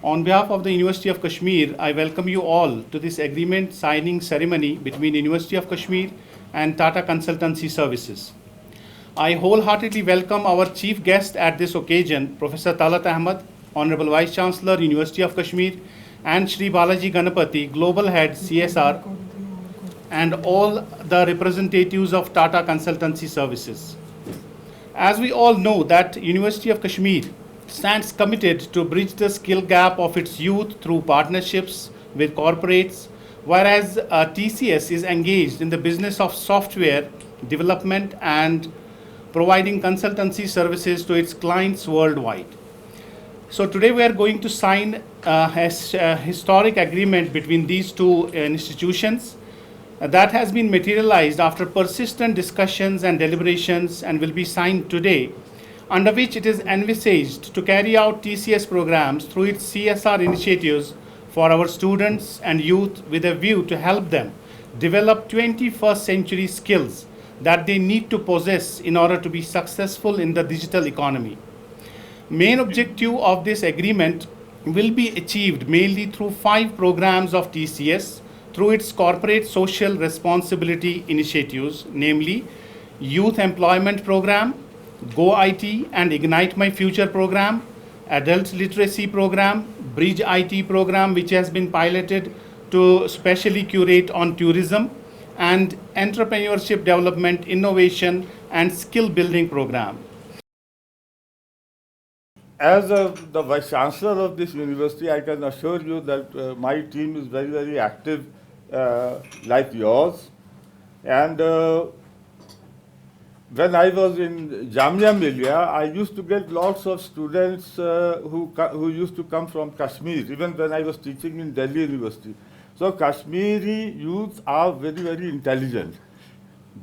On behalf of the University of Kashmir, I welcome you all to this agreement signing ceremony between University of Kashmir and Tata Consultancy Services. I wholeheartedly welcome our chief guest at this occasion, Professor Talat Ahmed, Honorable Vice Chancellor, University of Kashmir, and Shri Balaji Ganapati, Global Head CSR, and all the representatives of Tata Consultancy Services. As we all know that University of Kashmir stands committed to bridge the skill gap of its youth through partnerships with corporates, whereas TCS is engaged in the business of software development and providing consultancy services to its clients worldwide. So today we are going to sign a historic agreement between these two institutions that has been materialized after persistent discussions and deliberations and will be signed today, under which it is envisaged to carry out TCS programs through its CSR initiatives for our students and youth with a view to help them develop 21st century skills that they need to possess in order to be successful in the digital economy. Main objective of this agreement will be achieved mainly through 5 programs of TCS through its corporate social responsibility initiatives, namely Youth Employment Program, Go IT and Ignite My Future Program, Adult Literacy Program, Bridge IT Program, which has been piloted to specially curate on tourism, and Entrepreneurship Development, Innovation and Skill Building Program. As the Vice Chancellor of this university, I can assure you that my team is very, very active like yours. And when I was in Jamia Millia, I used to get lots of students who used to come from Kashmir, even when I was teaching in Delhi University. So Kashmiri youths are very, very intelligent.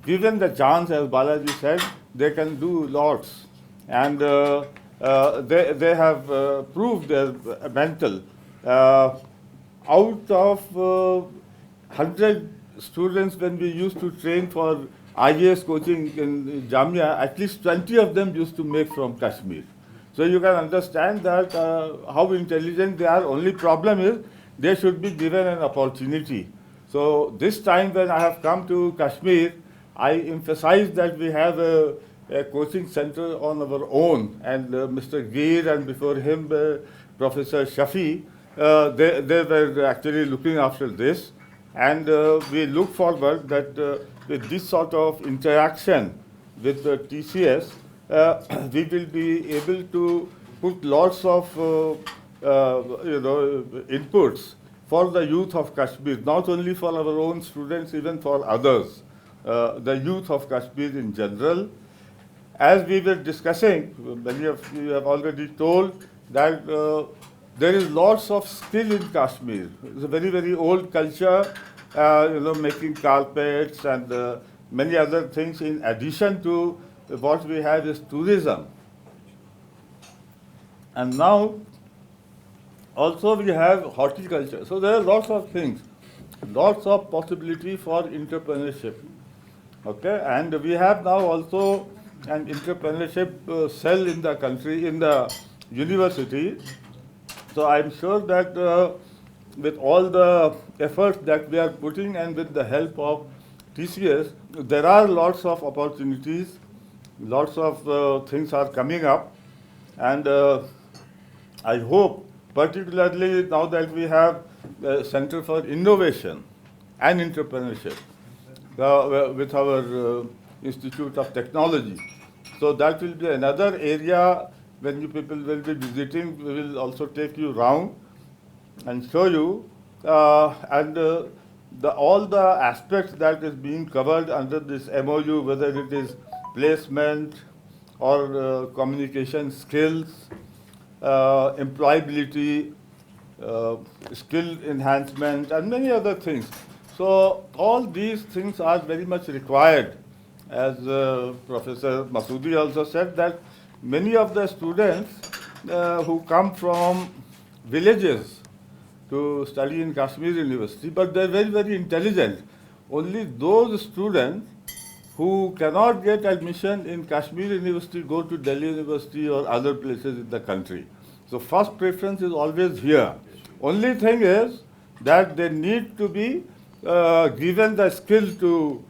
Given the chance, as Balaji said, they can do lots. And they have proved their mental. Out of 100 students, when we used to train for IAS coaching in Jamia, at least 20 of them used to make from Kashmir. So you can understand that how intelligent they are. Only problem is they should be given an opportunity. So this time when I have come to Kashmir, I emphasize that we have a coaching center on our own, and Mr. Geer and before him Professor Shafi, they were actually looking after this. And we look forward that with this sort of interaction with the TCS, we will be able to put lots of inputs for the youth of Kashmir, not only for our own students, even for others, the youth of Kashmir in general. As we were discussing, many of you have already told that there is lots of skill in Kashmir. It's a very, very old culture, making carpets and many other things. In addition to what we have is tourism. And now also we have horticulture. So there are lots of things, lots of possibility for entrepreneurship. Okay, and we have now also an entrepreneurship cell in the country, in the university. So I'm sure that with all the efforts that we are putting and with the help of TCS, there are lots of opportunities, lots of things are coming up. And I hope, particularly now that we have the Center for Innovation and Entrepreneurship with our Institute of Technology. So that will be another area when you people will be visiting. We will also take you round and show you all the aspects that is being covered under this MoU, whether it is placement or communication skills, employability, skill enhancement, and many other things. So all these things are very much required. As Professor Masoodi also said, that many of the students who come from villages to study in Kashmir University, but they're very, very intelligent. Only those students who cannot get admission in Kashmir University go to Delhi University or other places in the country. So first preference is always here. Only thing is that they need to be given the skill to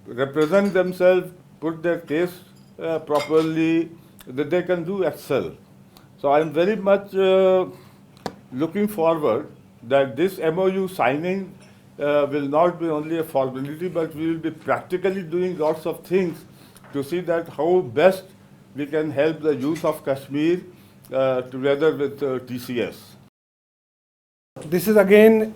represent themselves, put their case properly, that they can do excel. So I am very much looking forward that this MoU signing will not be only a formality, but we will be practically doing lots of things to see that how best we can help the youth of Kashmir together with TCS. This is again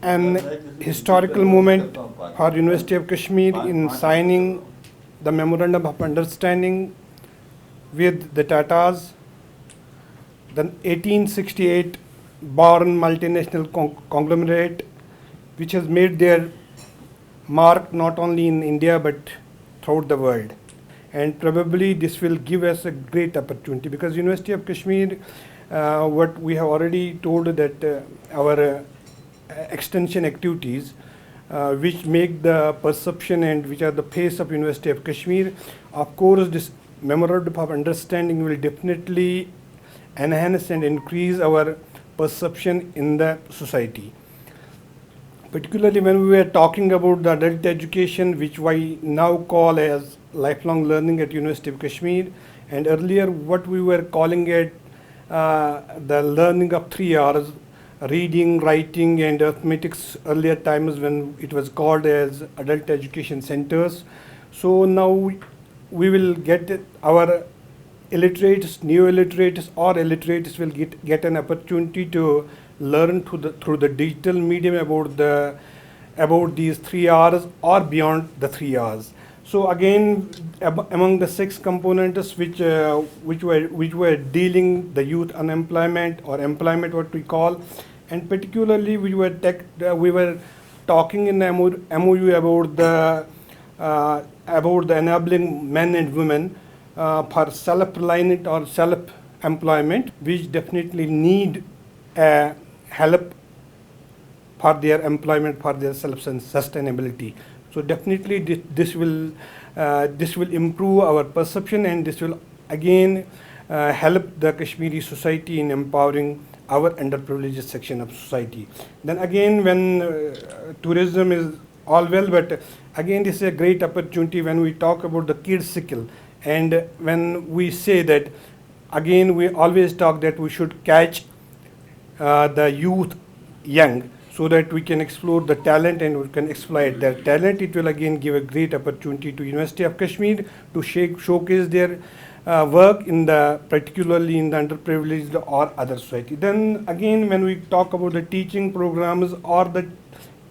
an historical moment for University of Kashmir in signing the Memorandum of Understanding with the Tatas, the 1868 born multinational conglomerate which has made their mark not only in India but throughout the world. And probably this will give us a great opportunity because University of Kashmir, what we have already told that our extension activities which make the perception and which are the face of University of Kashmir, of course this Memorandum of Understanding will definitely enhance and increase our perception in the society. Particularly when we were talking about the adult education, which we now call as lifelong learning at University of Kashmir, and earlier what we were calling it the learning of 3 hours, reading, writing and arithmetics earlier times when it was called as adult education centers. So now we will get our illiterates, neo-illiterates or illiterates will get an opportunity to learn through the digital medium about these 3 hours or beyond the 3 hours. So again, among the 6 components which were dealing the youth unemployment or employment, what we call, and particularly we were talking in the MoU about the enabling men and women for self-reliant or self-employment, which definitely need help for their employment, for their self-sustainability. So definitely this will improve our perception, and this will again help the Kashmiri society in empowering our underprivileged section of society. Then again, when tourism is all well, but again this is a great opportunity when we talk about the kids cycle, and when we say that, again we always talk that we should catch the youth young so that we can explore the talent and we can exploit their talent. It will again give a great opportunity to University of Kashmir to showcase their work in particularly in the underprivileged or other society. Then again, when we talk about the teaching programs or the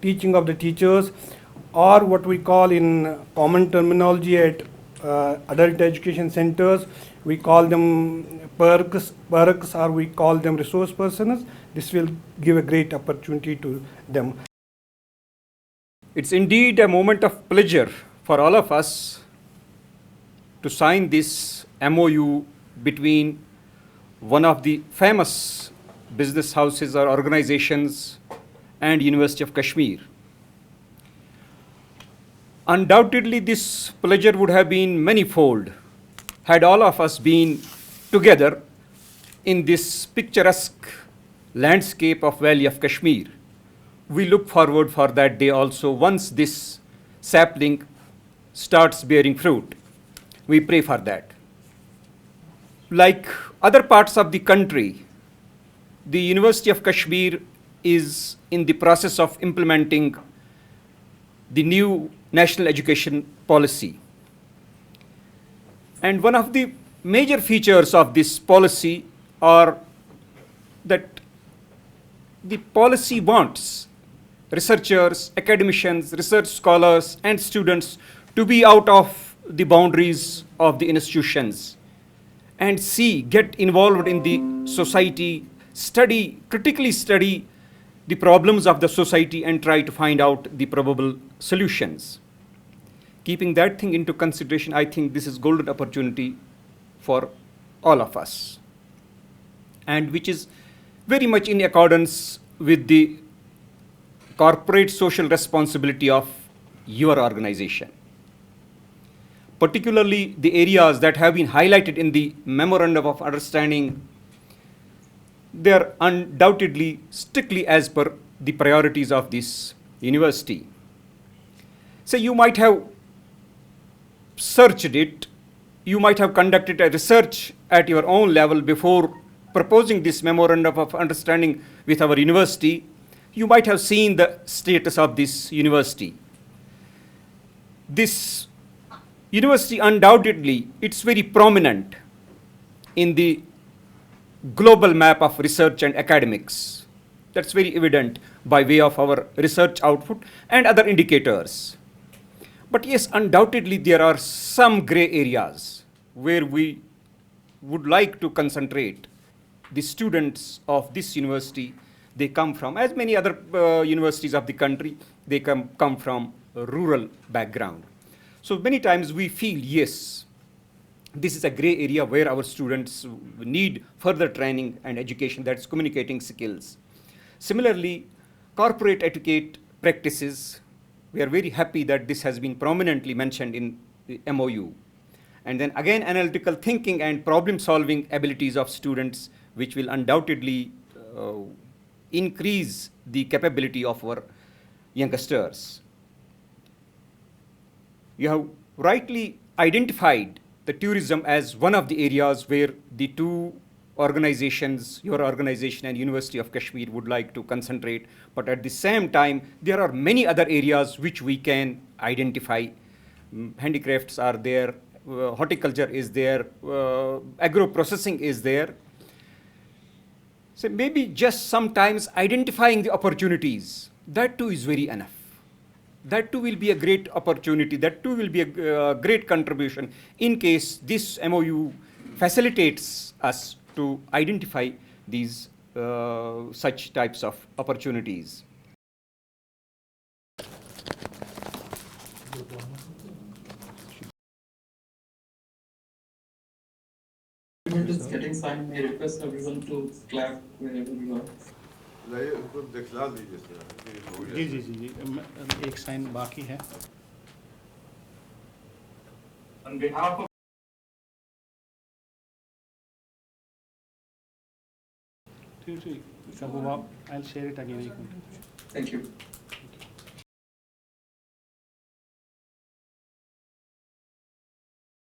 teaching of the teachers, or what we call in common terminology at adult education centers, we call them perks, or we call them resource persons. This will give a great opportunity to them. It's indeed a moment of pleasure for all of us to sign this MoU between one of the famous business houses or organizations and University of Kashmir. Undoubtedly, this pleasure would have been manifold had all of us been together in this picturesque landscape of Valley of Kashmir. We look forward for that day also once this sapling starts bearing fruit. We pray for that. Like other parts of the country, the University of Kashmir is in the process of implementing the new national education policy. And one of the major features of this policy are that the policy wants researchers, academicians, research scholars, and students to be out of the boundaries of the institutions and get involved in the society, critically study the problems of the society and try to find out the probable solutions. Keeping that thing into consideration, I think this is golden opportunity for all of us, and which is very much in accordance with the corporate social responsibility of your organization. Particularly the areas that have been highlighted in the Memorandum of Understanding they are undoubtedly strictly as per the priorities of this university. So you might have searched it, you might have conducted a research at your own level before proposing this memorandum of understanding with our university. You might have seen the status of this university. This university undoubtedly, it's very prominent in the global map of research and academics. That's very evident by way of our research output and other indicators. But yes, undoubtedly there are some gray areas where we would like to concentrate. The students of this university, they come from, as many other universities of the country, they come from a rural background. So many times we feel, yes, this is a gray area where our students need further training and education, that's communicating skills. Similarly, corporate etiquette practices, we are very happy that this has been prominently mentioned in the MoU. And then again, analytical thinking and problem solving abilities of students, which will undoubtedly increase the capability of our youngsters. You have rightly identified the tourism as one of the areas where the two organizations, your organization and University of Kashmir, would like to concentrate. But at the same time, there are many other areas which we can identify. Handicrafts are there, horticulture is there, agro-processing is there. So maybe just sometimes identifying the opportunities, that too is very enough. That too will be a great opportunity, that too will be a great contribution in case this MoU facilitates us to identify these such types of opportunities. Agreement is getting signed, may request everyone to clap wherever you are. उसको दिखला दीजिए sir. जी जी जी जी एक sign बाकी है। On behalf of ठीक ठीक, I'll share it again. Thank you.